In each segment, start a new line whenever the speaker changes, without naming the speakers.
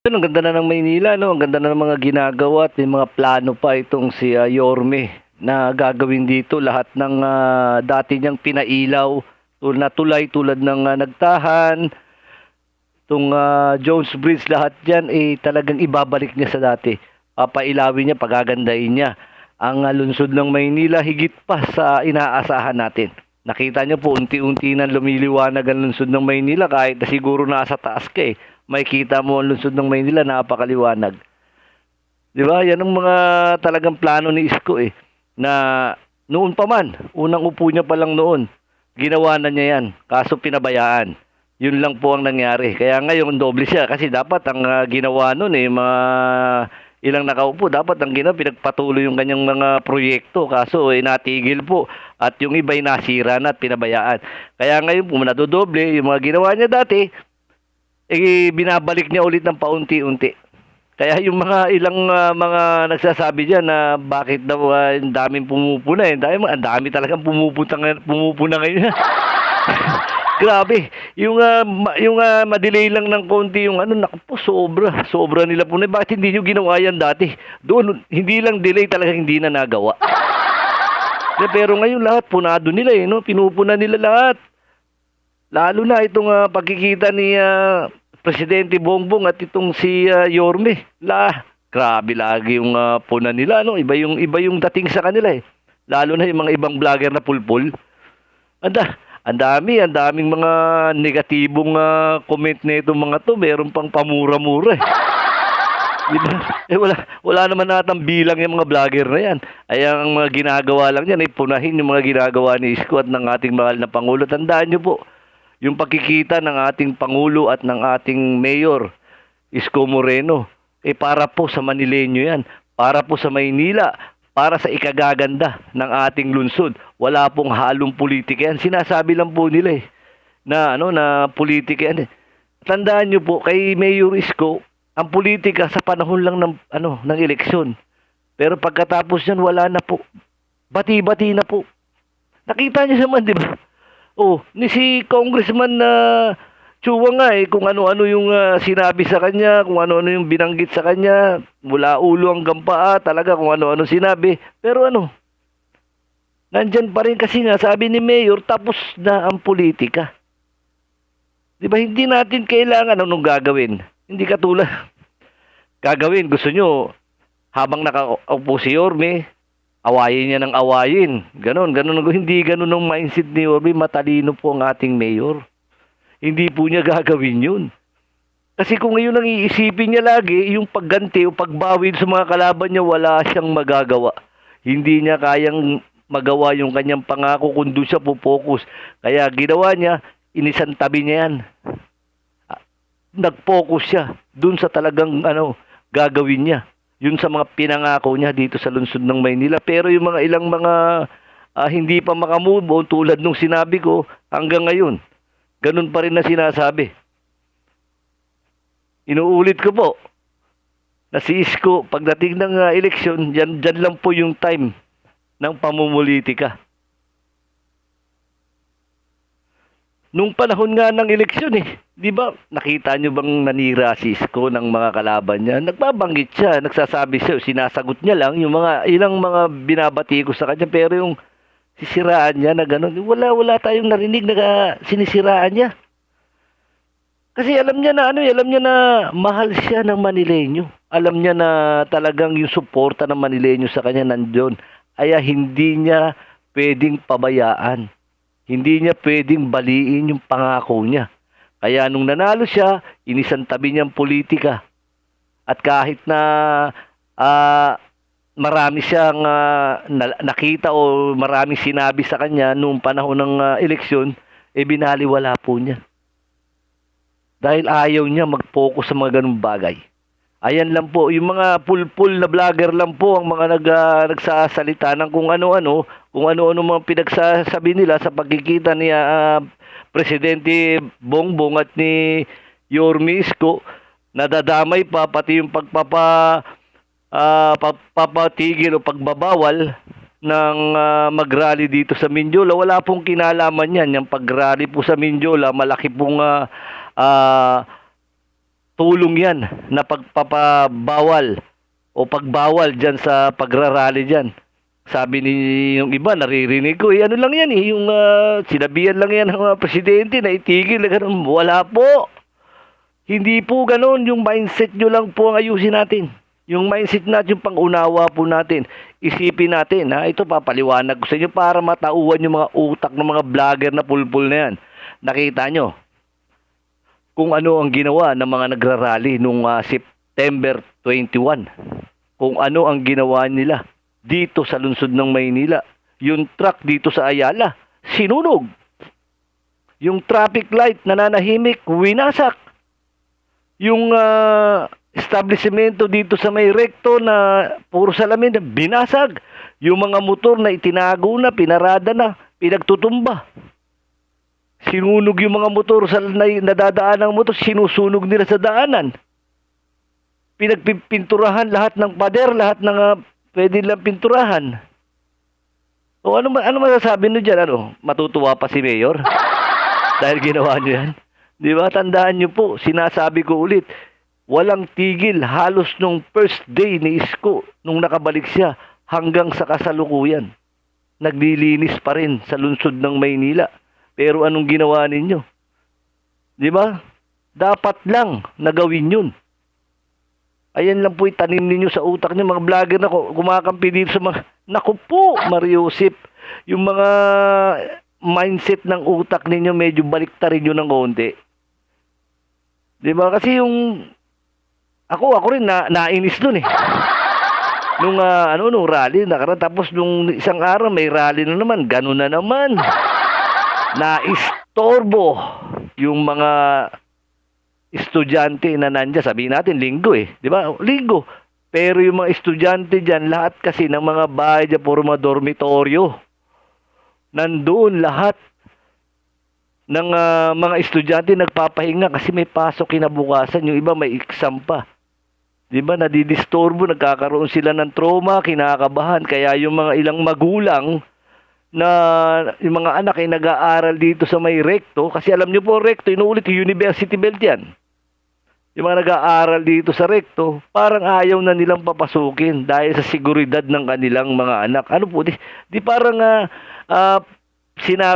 Ang ganda na ng Maynila, no? Ang ganda na ng mga ginagawa at may mga plano pa itong si Yorme na gagawin dito lahat ng dati niyang pinailaw na tulay tulad ng Nagtahan, itong Jones Bridge, lahat yan talagang ibabalik niya sa dati. Papailawin niya, pagagandahin niya ang lungsod ng Maynila higit pa sa inaasahan natin. Nakita niyo po, unti-unti na lumiliwanag ang lungsod ng Maynila kahit na siguro nasa taas ka eh. Makikita mo ang lungsod ng Maynila, napakaliwanag. Di ba? Yan ang mga talagang plano ni Isko eh. Na noon pa man, unang upo niya pa lang noon, ginawa na niya yan. Kaso pinabayaan. Yun lang po ang nangyari. Kaya ngayon, doble siya. Kasi dapat ang ginawa noon eh, mga ilang nakaupo, dapat ang ginawa, pinagpatuloy yung kanyang mga proyekto. Kaso natigil po. At yung iba'y nasira na at pinabayaan. Kaya ngayon po, nadodoble yung mga ginawa niya dati, binabalik niya ulit ng paunti-unti. Kaya yung mga ilang mga nagsasabi diyan na bakit daw ang daming pumupuna eh. Ang dami talagang pumupuna ngayon. Grabe. Yung ma-delay lang ng konti yung naku po, sobra nila po. Bakit hindi niyo ginawa yan dati? Doon hindi lang delay, talagang hindi na nagawa. Pero ngayon lahat punado nila eh, no? Pinupuna nila lahat. Lalo na itong pagkikita ni Presidente Bongbong at itong si Yorme. Grabe lagi yung puna nila, no? Iba yung dating sa kanila eh. Lalo na yung mga ibang vlogger na pulpul. Ang daming mga negatibong comment na itong mga to. Meron pang pamura-mura eh. Diba? Wala naman natang bilang yung mga vlogger na yan. Ay ang mga ginagawa lang yan ay punahin yung mga ginagawa ni Isko at ng ating mahal na Pangulo. Tandaan nyo po, yung pagkikita ng ating Pangulo at ng ating Mayor, Isko Moreno, para po sa Manileño yan. Para po sa Maynila, para sa ikagaganda ng ating lungsod. Wala pong halong politika yan. Sinasabi lang po nila eh, na politika yan eh. Tandaan nyo po, kay Mayor Isko, ang politika sa panahon lang ng eleksyon. Pero pagkatapos yan, wala na po. Bati-bati na po. Nakita niyo naman, di ba? Ni si Congressman Chua nga eh, kung ano-ano yung sinabi sa kanya, kung ano-ano yung binanggit sa kanya, mula ulo hanggang paa, talaga kung ano-ano sinabi. Pero nandyan pa rin kasi nga, sabi ni Mayor, tapos na ang politika. Di ba, hindi natin kailangan anong gagawin. Hindi katulad. Gagawin, gusto nyo, habang nakaupo si Yorme, awayin niya ng awayin. Ganon. Hindi ganon ang mindset ni Yorme. Matalino po ang ating mayor. Hindi po niya gagawin yun. Kasi kung ngayon ang iisipin niya lagi, yung pagganti o pagbawi sa mga kalaban niya, wala siyang magagawa. Hindi niya kayang magawa yung kanyang pangako kung doon siya pupokus. Kaya ginawa niya, inisantabi niya yan. Nag-focus siya dun sa talagang gagawin niya. Yun sa mga pinangako niya dito sa lungsod ng Maynila. Pero yung mga ilang mga hindi pa makamove on, tulad nung sinabi ko, hanggang ngayon, ganun pa rin na sinasabi. Inuulit ko po, na si Isko, pagdating ng eleksyon, dyan lang po yung time ng pamumulitika. Nung panahon nga ng eleksyon eh, di ba, nakita nyo bang nanira si Isko ng mga kalaban niya? Nagbabanggit siya, nagsasabi siya, sinasagot niya lang yung ilang mga binabati ko sa kanya, pero yung sisiraan niya na gano'n, wala tayong narinig na sinisiraan niya. Kasi alam niya na mahal siya ng Manileño. Alam niya na talagang yung suporta ng Manileño sa kanya nandiyon. Kaya hindi niya pwedeng pabayaan. Hindi niya pwedeng baliin yung pangako niya. Kaya nung nanalo siya, inisantabi niya ang politika. At kahit na marami siyang nakita o marami sinabi sa kanya noong panahon ng eleksyon, binaliwala po niya. Dahil ayaw niya mag-focus sa mga ganung bagay. Ayan lang po, yung mga pulpul na vlogger lang po ang mga nagsasalita ng kung ano-ano mga pinagsasabi nila sa pagkikita ni Presidente Bongbong at ni Yorme Isko. Nadadamay pa pati yung papatigil o pagbabawal ng mag-rally dito sa Mindiola. Wala pong kinalaman yan. Yung pag-rally po sa Mindiola, malaki pong tulong yan na pagpapabawal o pagbawal dyan sa pagrarally dyan. Sabi ni yung iba, naririnig ko, ano lang yan yung sinabihan lang yan ng mga presidente na itigil na ganun. Wala po. Hindi po ganun. Yung mindset nyo lang po ang ayusin natin. Yung mindset natin, yung pang-unawa po natin. Isipin natin, ito papaliwanag ko sa inyo para matauhan yung mga utak ng mga vlogger na pulpul na yan. Nakita nyo kung ano ang ginawa ng mga nagrarally nung September 21. Kung ano ang ginawa nila dito sa lungsod ng Maynila. Yung truck dito sa Ayala, sinunog. Yung traffic light, nananahimik, winasak. Yung establishmento dito sa may recto na puro salamin, binasag. Yung mga motor na itinago na, pinarada na, pinagtutumba. Sinunog yung mga motor sa nadadaan ng motor, sinusunog nila sa daanan. Pinagpinturahan lahat ng pader, lahat ng pwede lang pinturahan. O ano masasabi nyo dyan? Matutuwa pa si Mayor? Dahil ginawa nyo yan? Di ba? Tandaan nyo po, sinasabi ko ulit, walang tigil halos nung first day ni Isko, nung nakabalik siya, hanggang sa kasalukuyan. Naglilinis pa rin sa lungsod ng Maynila. Pero anong ginawa ninyo? Di ba? Dapat lang nagawin yun. Ayan lang po itanim ninyo sa utak niyo, mga vlogger na kumakampi dito sa mga, naku po, Mariusip, yung mga mindset ng utak ninyo, medyo baliktarin nyo ng konti. Di ba? Kasi yung, ako rin, nainis dun eh. Nung rally, tapos nung isang araw, may rally na naman, ganun na naman. Naistorbo yung mga estudyante na nandiyan, sabihin natin, linggo eh. Di ba? Linggo. Pero yung mga estudyante dyan, lahat kasi ng mga bahay dyan, puro mga dormitoryo. Nandoon lahat ng mga estudyante nagpapahinga kasi may pasok kinabukasan. Yung iba may exam pa. Di ba? Nadidisturbo, nagkakaroon sila ng trauma, kinakabahan. Kaya yung mga ilang magulang na yung mga anak ay nag-aaral dito sa may recto, kasi alam nyo po, recto, inuulit yung University Belt yan. Yung mga nag-aaral dito sa recto, parang ayaw na nilang papasukin dahil sa seguridad ng kanilang mga anak. Ano po, di parang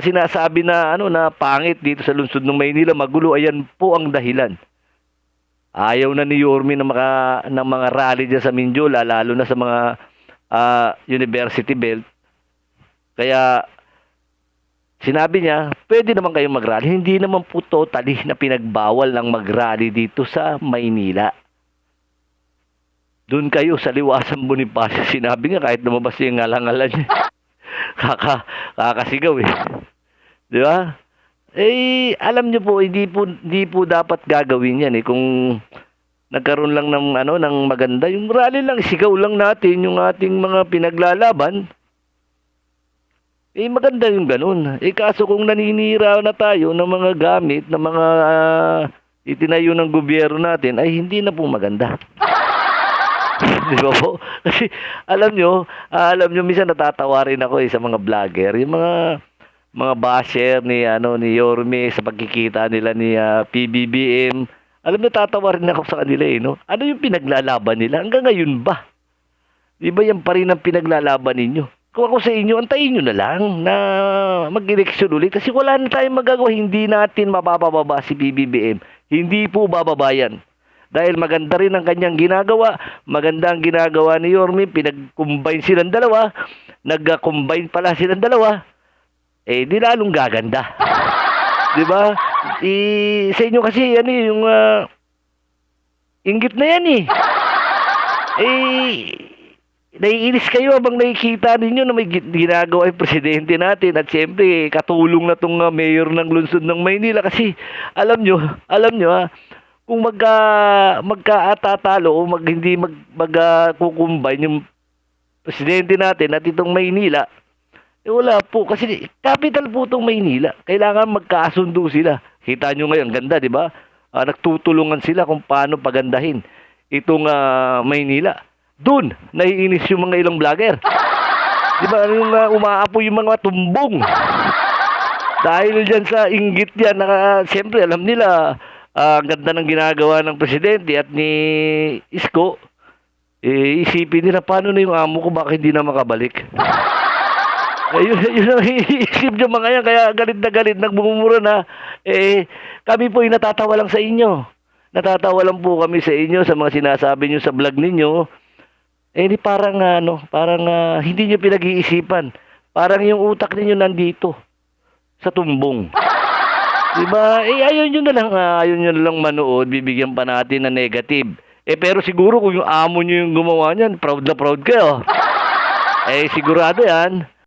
sinasabi na na pangit dito sa lungsod ng Maynila, magulo. Ayan po ang dahilan. Ayaw na ni Yorme ng mga rally dyan sa Mindiola, lalo na sa mga University Belt. Kaya sinabi niya, pwede naman kayong mag-rally. Hindi naman po totally na pinagbawal ng mag-rally dito sa Maynila. Doon kayo sa Liwasan Bonifacio. Sinabi nga kahit lumabas yung ngalangalan niya. Kakasigaw eh. Di ba? Alam niyo po, hindi po dapat gagawin yan eh. Kung nagkaroon lang ng maganda, yung rally lang, sigaw lang natin yung ating mga pinaglalaban. Maganda yung ganun. Kaso kung naninira na tayo ng mga gamit, ng mga itinayo ng gobyerno natin, ay hindi na po maganda. Di ba po? Kasi alam nyo, minsan natatawa rin ako sa mga vlogger, yung mga basher ni Yorme sa pagkikita nila ni PBBM. Alam nyo, tatawa rin ako sa kanila no? Ano yung pinaglalaban nila? Hanggang ngayon ba? Di ba yan pa rin ang pinaglalaban ninyo? Kung ako sa inyo, antayin nyo na lang na mag-eleksyon ulit. Kasi wala na tayong magagawa. Hindi natin mapapababa si PBBM. Hindi po bababayan. Dahil maganda rin ang kanyang ginagawa. Maganda ang ginagawa ni Yorme. Pinag-combine silang dalawa. Nag-combine pala silang dalawa. Di lalong gaganda. Diba? Sa inyo kasi, yung inggit na yan naiinis kayo habang nakikita ninyo na may ginagawa yung presidente natin at siyempre katulong na itong mayor ng lungsod ng Maynila kasi alam nyo kung magkaatatalo o hindi magkukumbine yung presidente natin at itong Maynila, wala po kasi capital po itong Maynila, kailangan magkasundo sila. Kita nyo ngayon, ganda di ba? Nagtutulungan sila kung paano pagandahin itong Maynila. Doon, naiinis yung mga ilang vlogger. Di ba, yung umaapoy yung mga tumbong. Dahil dyan sa inggit yan, siyempre alam nila, ang ganda ng ginagawa ng presidente at ni Isko, isipin nila paano na yung amo ko, bakit hindi na makabalik? Yun ang iniisip ng mga yan, kaya galit na galit, nagbumura na, kami po ay natatawa lang sa inyo. Natatawa lang po kami sa inyo, sa mga sinasabi nyo sa vlog ninyo. Di parang, parang hindi nyo pinag-iisipan. Parang yung utak ninyo nandito, sa tumbong. Diba? Ayaw nyo na lang manood, bibigyan pa natin na negative. Pero siguro kung yung amo nyo yung gumawa niyan, proud na proud kayo. Sigurado yan.